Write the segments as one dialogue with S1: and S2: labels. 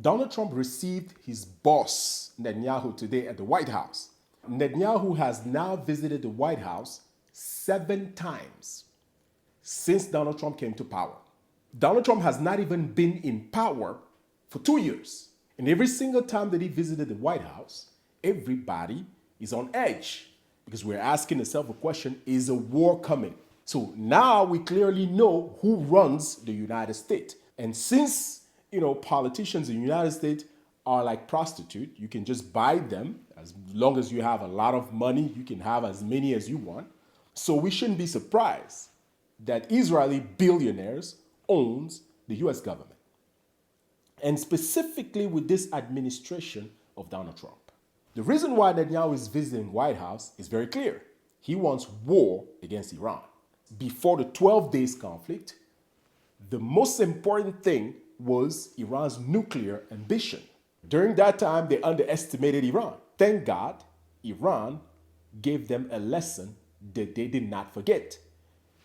S1: Donald Trump received his boss, Netanyahu, today at the White House. Netanyahu has now visited the White House 7 times since Donald Trump came to power. Donald Trump has not even been in power for 2 years. And every single time that he visited the White House, everybody is on edge because we're asking ourselves a question, is a war coming? So now we clearly know who runs the United States. And since, politicians in the United States are like prostitutes, you can just buy them. As long as you have a lot of money, you can have as many as you want. So we shouldn't be surprised that Israeli billionaires owns the US government. And specifically with this administration of Donald Trump. The reason why Netanyahu is visiting White House is very clear. He wants war against Iran. Before the 12 days conflict, the most important thing was Iran's nuclear ambition. During that time, they underestimated Iran. Thank God, Iran gave them a lesson that they did not forget.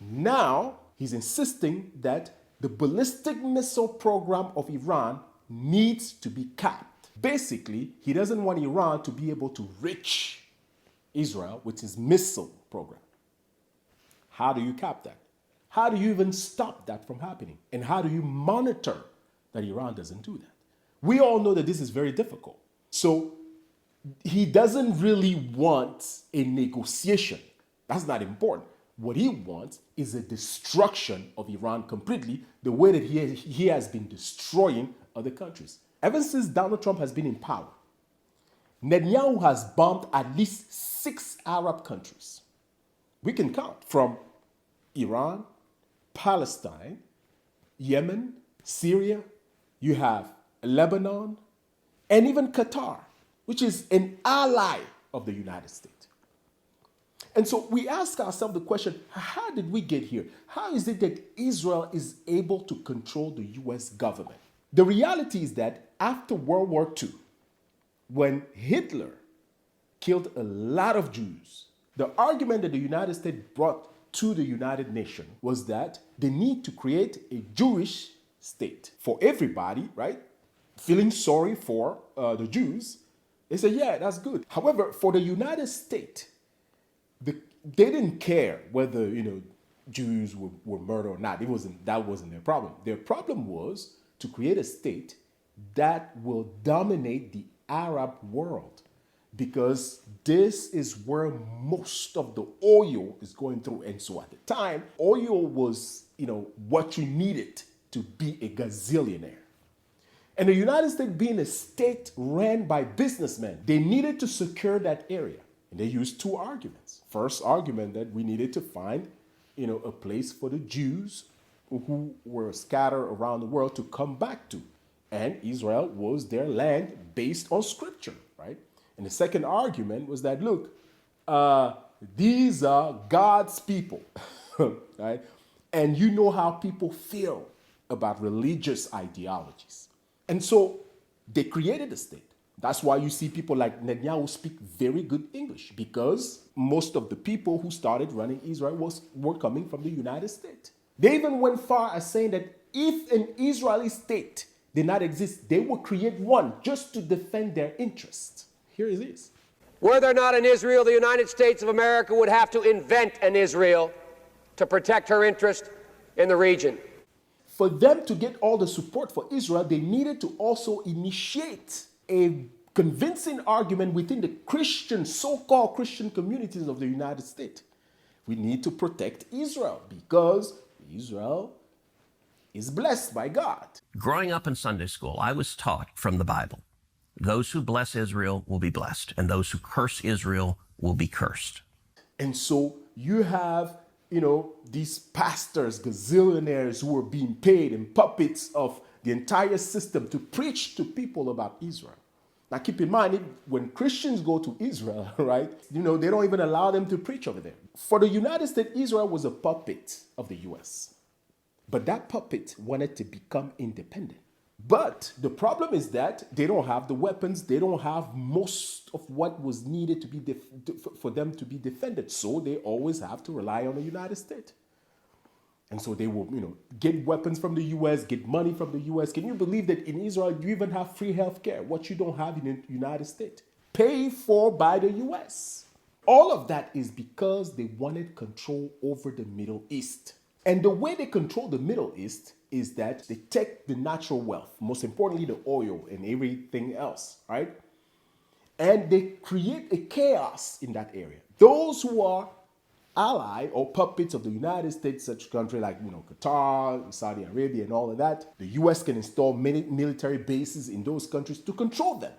S1: Now, he's insisting that the ballistic missile program of Iran needs to be capped. Basically, he doesn't want Iran to be able to reach Israel with his missile program. How do you cap that? How do you even stop that from happening? And how do you monitor that Iran doesn't do that? We all know that this is very difficult. So he doesn't really want a negotiation. That's not important. What he wants is a destruction of Iran completely, the way that he has been destroying other countries. Ever since Donald Trump has been in power, Netanyahu has bombed at least 6 Arab countries. We can count from Iran, Palestine, Yemen, Syria, you have Lebanon, and even Qatar, which is an ally of the United States. And so we ask ourselves the question, how did we get here? How is it that Israel is able to control the US government? The reality is that after World War II, when Hitler killed a lot of Jews, the argument that the United States brought to the United Nations was that they need to create a Jewish state for everybody, right? Feeling sorry for the Jews. They said, yeah, that's good. However, for the United States, they didn't care whether, Jews were murdered or not. That wasn't their problem. Their problem was to create a state that will dominate the Arab world, because this is where most of the oil is going through. And so at the time, oil was, what you needed to be a gazillionaire. And the United States, being a state ran by businessmen, they needed to secure that area. And they used 2 arguments. First argument, that we needed to find, a place for the Jews who were scattered around the world to come back to. And Israel was their land based on scripture, right? And the second argument was that, look, these are God's people, right? And you know how people feel about religious ideologies. And so they created a state. That's why you see people like Netanyahu speak very good English, because most of the people who started running Israel were coming from the United States. They even went far as saying that if an Israeli state did not exist, they would create one just to defend their interests. Here it is.
S2: Were there not an Israel, the United States of America would have to invent an Israel to protect her interest in the region.
S1: For them to get all the support for Israel, they needed to also initiate a convincing argument within the Christian, so-called Christian communities of the United States. We need to protect Israel because Israel is blessed by God.
S3: Growing up in Sunday school, I was taught from the Bible, those who bless Israel will be blessed, and those who curse Israel will be cursed.
S1: And so you have, these pastors, gazillionaires who are being paid and puppets of the entire system to preach to people about Israel. Now keep in mind, when Christians go to Israel, right, they don't even allow them to preach over there. For the United States, Israel was a puppet of the US. But that puppet wanted to become independent. But the problem is that they don't have the weapons. They don't have most of what was needed to be for them to be defended. So they always have to rely on the United States. And so they will, get weapons from the US, get money from the US. Can you believe that in Israel you even have free health care, what you don't have in the United States? Paid for by the US. All of that is because they wanted control over the Middle East. And the way they control the Middle East is that they take the natural wealth, most importantly the oil and everything else, right? And they create a chaos in that area. Those who are ally or puppets of the United States, such a country like Qatar, Saudi Arabia, and all of that, the US can install military bases in those countries to control them.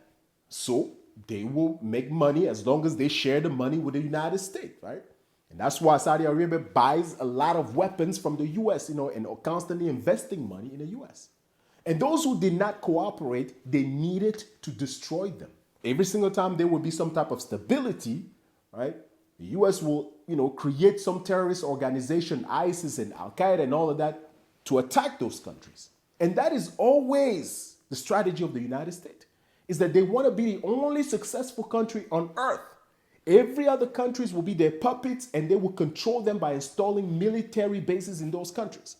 S1: So they will make money as long as they share the money with the United States, right? And that's why Saudi Arabia buys a lot of weapons from the US, and are constantly investing money in the US. And those who did not cooperate, they needed to destroy them. Every single time there will be some type of stability, right? The US will, create some terrorist organization, ISIS and Al-Qaeda and all of that, to attack those countries. And that is always the strategy of the United States, is that they want to be the only successful country on earth. Every other countries will be their puppets, and they will control them by installing military bases in those countries.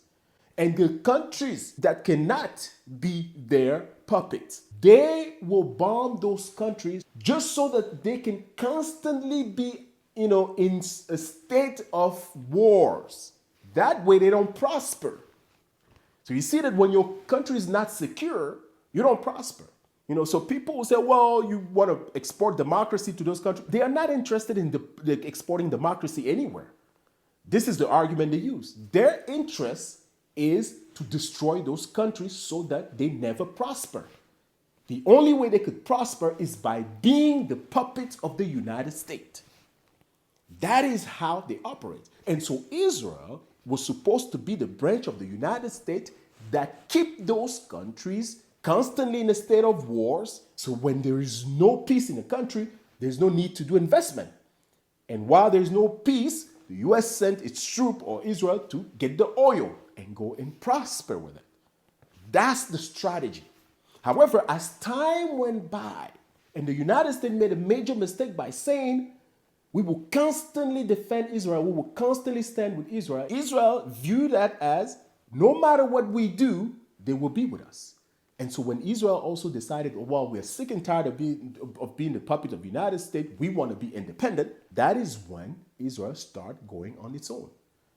S1: And the countries that cannot be their puppets, they will bomb those countries just so that they can constantly be, in a state of wars. That way they don't prosper. So you see that when your country is not secure, you don't prosper. So people will say, well, you want to export democracy to those countries. They are not interested in exporting democracy anywhere. This is the argument they use. Their interest is to destroy those countries so that they never prosper. The only way they could prosper is by being the puppets of the United States. That is how they operate. And so Israel was supposed to be the branch of the United States that keep those countries constantly in a state of wars. So when there is no peace in a country, there's no need to do investment. And while there's no peace, the US sent its troop or Israel to get the oil and go and prosper with it. That's the strategy. However, as time went by and the United States made a major mistake by saying, we will constantly defend Israel, we will constantly stand with Israel, Israel viewed that as no matter what we do, they will be with us. And so when Israel also decided, well, we're sick and tired of being the puppet of the United States, we want to be independent, that is when Israel started going on its own.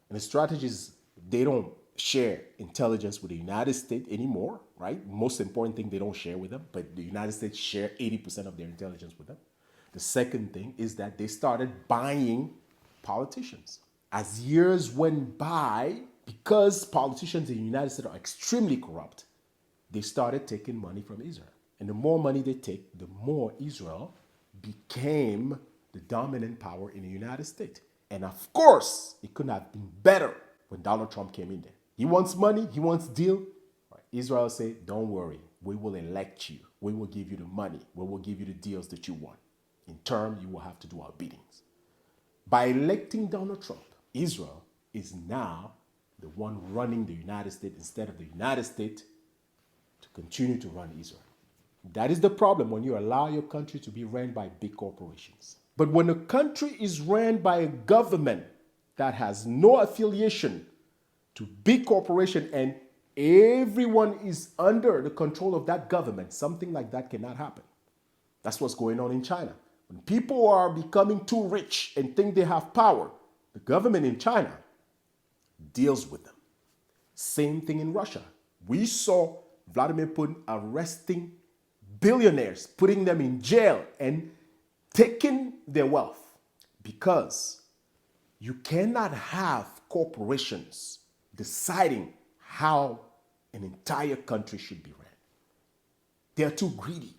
S1: And the strategy is they don't share intelligence with the United States anymore, right? Most important thing, they don't share with them, but the United States share 80% of their intelligence with them. The second thing is that they started buying politicians. As years went by, because politicians in the United States are extremely corrupt, they started taking money from Israel. And the more money they take, the more Israel became the dominant power in the United States. And of course, it couldn't have been better when Donald Trump came in there. He wants money, he wants deal. Israel say, don't worry, we will elect you. We will give you the money. We will give you the deals that you want. In turn, you will have to do our biddings. By electing Donald Trump, Israel is now the one running the United States instead of the United States to continue to run Israel. That is the problem when you allow your country to be ran by big corporations. But when a country is ran by a government that has no affiliation to big corporation and everyone is under the control of that government, something like that cannot happen. That's what's going on in China. When people are becoming too rich and think they have power, the government in China deals with them. Same thing in Russia. We saw Vladimir Putin arresting billionaires, putting them in jail and taking their wealth, because you cannot have corporations deciding how an entire country should be ran. They are too greedy.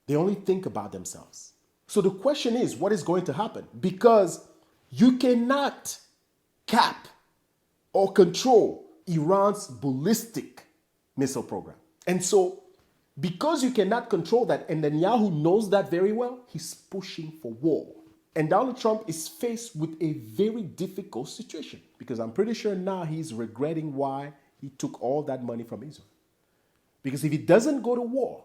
S1: They only think about themselves. So the question is, what is going to happen? Because you cannot cap or control Iran's ballistic missile program. And so, because you cannot control that, and Netanyahu knows that very well, he's pushing for war. And Donald Trump is faced with a very difficult situation, because I'm pretty sure now he's regretting why he took all that money from Israel. Because if he doesn't go to war,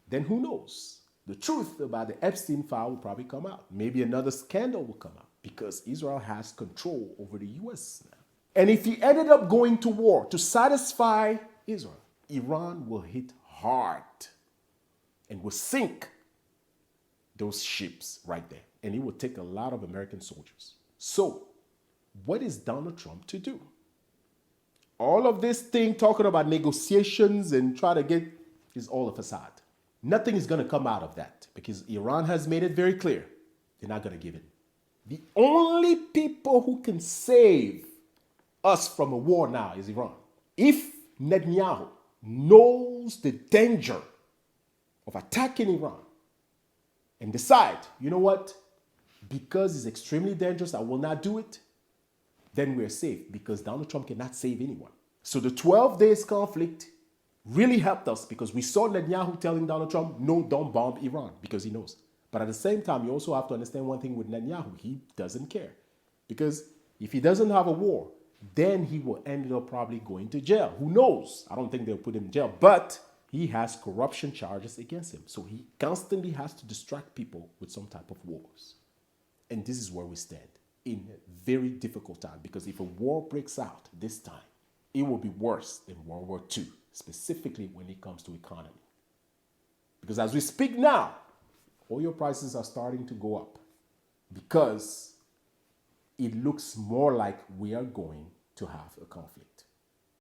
S1: then who knows? The truth about the Epstein file will probably come out. Maybe another scandal will come out, because Israel has control over the US now. And if he ended up going to war to satisfy Israel, Iran will hit hard and will sink those ships right there. And it will take a lot of American soldiers. So, what is Donald Trump to do? All of this thing talking about negotiations and try to get is all a facade. Nothing is going to come out of that because Iran has made it very clear they're not going to give in. The only people who can save us from a war now is Iran. If Netanyahu knows the danger of attacking Iran and decide, you know what, because it's extremely dangerous, I will not do it, then we're safe because Donald Trump cannot save anyone. So the 12 days conflict really helped us because we saw Netanyahu telling Donald Trump, no, don't bomb Iran because he knows. But at the same time, you also have to understand one thing with Netanyahu. He doesn't care because if he doesn't have a war, then he will end up probably going to jail. Who knows? I don't think they'll put him in jail, but he has corruption charges against him. So he constantly has to distract people with some type of wars. And this is where we stand in a very difficult time because if a war breaks out this time, it will be worse than World War II, specifically when it comes to economy. Because as we speak now, oil prices are starting to go up because it looks more like we are going to have a conflict.